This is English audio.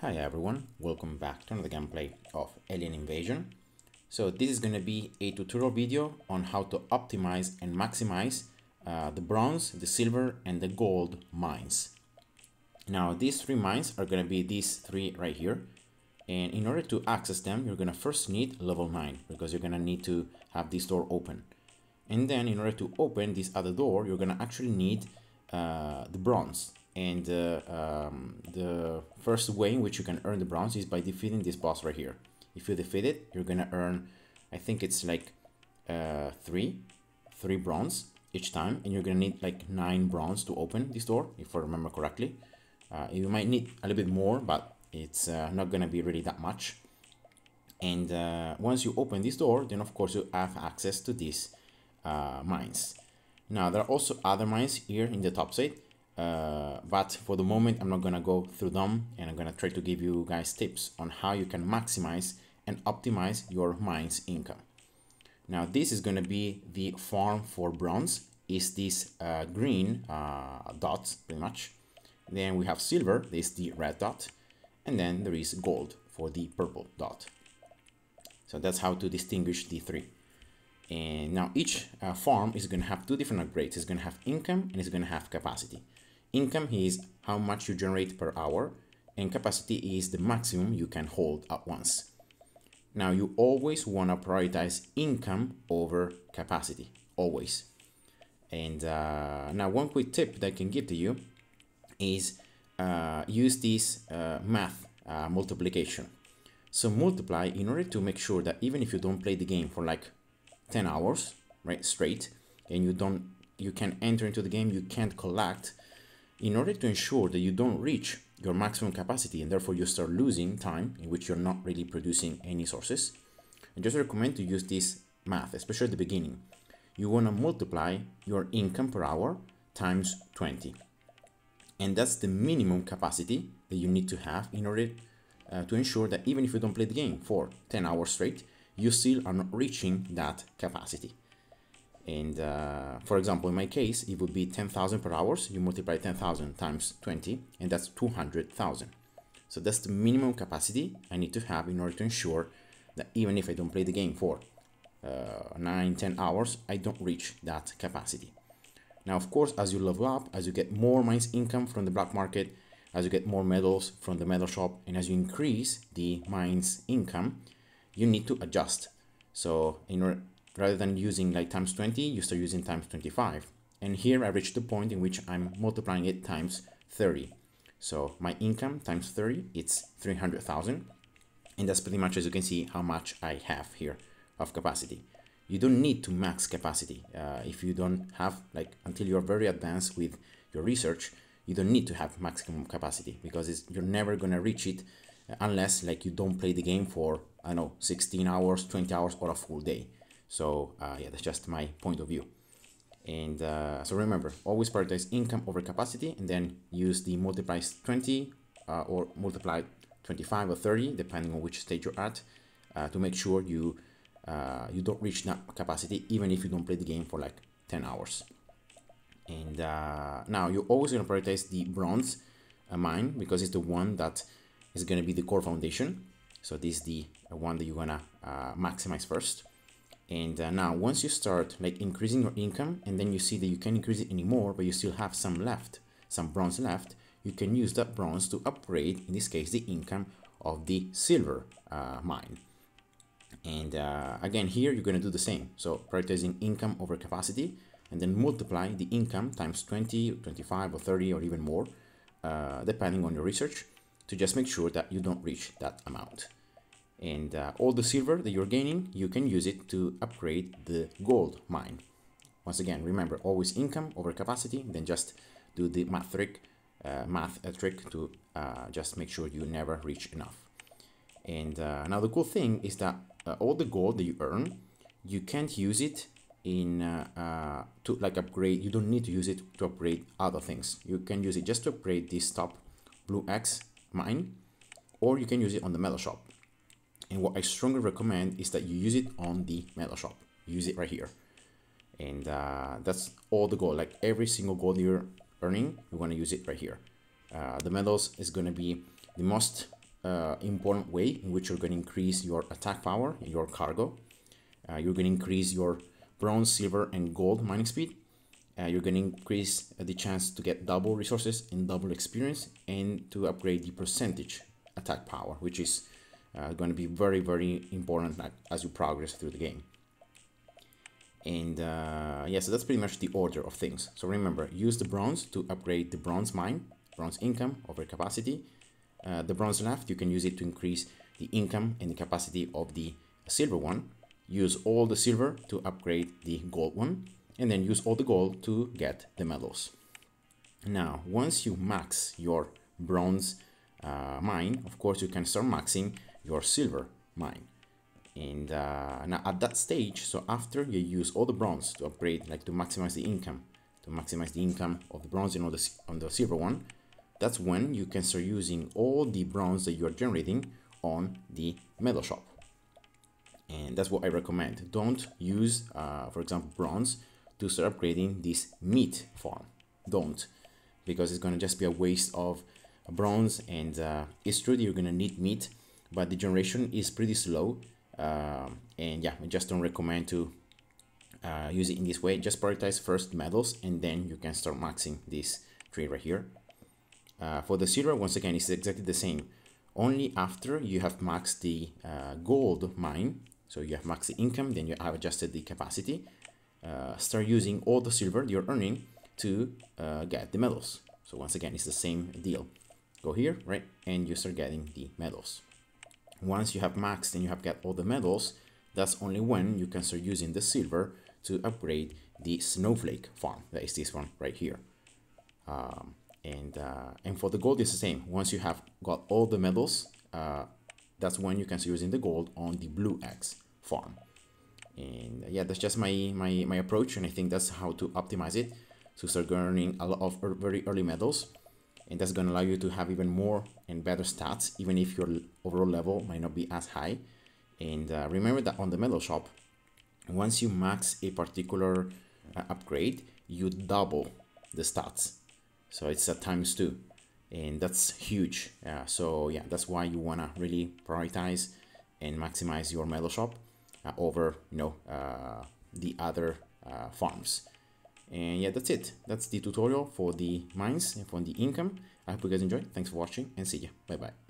Hi everyone, welcome back to another gameplay of Alien Invasion. So this is going to be a tutorial video on how to optimize and maximize the bronze, the silver and the gold mines. Now these three mines are going to be these three right here, and in order to access them you're going to first need level 9 because you're going to need to have this door open. And then in order to open this other door you're going to actually need the bronze. And the first way in which you can earn the bronze is by defeating this boss right here. If you defeat it, you're gonna earn, I think it's like three bronze each time, and you're gonna need like 9 bronze to open this door, if I remember correctly. You might need a little bit more, but it's not gonna be really that much. And once you open this door, then of course you have access to these mines. Now there are also other mines here in the top side. But for the moment I'm not gonna go through them, and I'm gonna try to give you guys tips on how you can maximize and optimize your mines income. Now this is gonna be the farm for bronze, is this green dot pretty much. Then we have silver, this is the red dot, and then there is gold for the purple dot. So that's how to distinguish the three. And now each farm is going to have two different upgrades. It's going to have income and it's going to have capacity. Income is how much you generate per hour, and capacity is the maximum you can hold at once. Now you always want to prioritize income over capacity, always. And now one quick tip that I can give to you is use this math multiplication. So multiply in order to make sure that even if you don't play the game for like 10 hours, right, straight, and you can enter into the game, you can't collect, in order to ensure that you don't reach your maximum capacity and therefore you start losing time in which you're not really producing any sources. I just recommend to use this math, especially at the beginning. You want to multiply your income per hour times 20. And that's the minimum capacity that you need to have in order to ensure that even if you don't play the game for 10 hours straight, you still are not reaching that capacity. And for example, in my case, it would be 10,000 per hour. You multiply 10,000 times 20, and that's 200,000. So that's the minimum capacity I need to have in order to ensure that even if I don't play the game for 9-10 hours, I don't reach that capacity. Now, of course, as you level up, as you get more mines income from the black market, as you get more medals from the medal shop, and as you increase the mines income, you need to adjust. So rather than using like times 20, you start using times 25. And here I reached the point in which I'm multiplying it times 30. So my income times 30, it's 300,000. And that's pretty much, as you can see, how much I have here of capacity. You don't need to max capacity. If you don't have, like, until you're very advanced with your research, you don't need to have maximum capacity because you're never gonna reach it unless like you don't play the game for, I don't know, 16 hours, 20 hours or a full day. So yeah, that's just my point of view. And so remember, always prioritize income over capacity, and then use the multiplies 20 or multiply 25 or 30 depending on which stage you're at, to make sure you don't reach that capacity even if you don't play the game for like 10 hours. And now you're always going to prioritize the bronze mine because it's the one that is going to be the core foundation. So this is the one that you're going to maximize first. And now once you start like increasing your income, and then you see that you can't increase it anymore, but you still have some left, some bronze left, you can use that bronze to upgrade, in this case, the income of the silver mine. And again, here you're going to do the same. So prioritizing income over capacity, and then multiply the income times 20, 25 or 30 or even more, depending on your research, to just make sure that you don't reach that amount. And all the silver that you're gaining, you can use it to upgrade the gold mine. Once again, remember, always income over capacity, then just do the math trick to just make sure you never reach enough. And now the cool thing is that all the gold that you earn, you can't use it in to like upgrade. You don't need to use it to upgrade other things. You can use it just to upgrade this top blue X mine, or you can use it on the metal shop. And what I strongly recommend is that you use it on the metal shop. Use it right here. And that's all the gold. Like every single gold you're earning, you want to use it right here. The medals is going to be the most important way in which you're going to increase your attack power, your cargo. You're going to increase your bronze, silver, and gold mining speed. You're going to increase the chance to get double resources and double experience, and to upgrade the percentage attack power, which is going to be very, very important as you progress through the game. And yeah, so that's pretty much the order of things. So remember, use the bronze to upgrade the bronze mine, bronze income over capacity. The bronze left, you can use it to increase the income and the capacity of the silver one. Use all the silver to upgrade the gold one, and then use all the gold to get the medals. Now, once you max your bronze mine, of course, you can start maxing your silver mine. And now at that stage, so after you use all the bronze to upgrade, like to maximize the income, of the bronze and on the silver one, that's when you can start using all the bronze that you're generating on the medal shop. And that's what I recommend. Don't use, for example, bronze to start upgrading this meat farm. Don't, because it's going to just be a waste of bronze. And it's true that you're going to need meat, but the generation is pretty slow. And yeah, I just don't recommend to use it in this way. Just prioritize first medals, and then you can start maxing this tree right here. For the silver, once again, it's exactly the same. Only after you have maxed the gold mine, so you have maxed the income, then you have adjusted the capacity, start using all the silver you're earning to get the medals. So once again, it's the same deal. Go here, right, and you start getting the medals. Once you have maxed and you have got all the medals, that's only when you can start using the silver to upgrade the snowflake farm. That is this one right here. And for the gold, it's the same. Once you have got all the medals, that's when you can start using the gold on the blue X farm. And yeah, that's just my approach, and I think that's how to optimize it, to start earning a lot of very early medals. And that's going to allow you to have even more and better stats, even if your overall level might not be as high. And remember that on the medal shop, once you max a particular upgrade, you double the stats. So it's a ×2, and that's huge. So yeah, that's why you want to really prioritize and maximize your medal shop over, the other farms. And yeah, that's it. That's the tutorial for the mines and for the income. I hope you guys enjoyed. Thanks for watching, and see ya. Bye bye.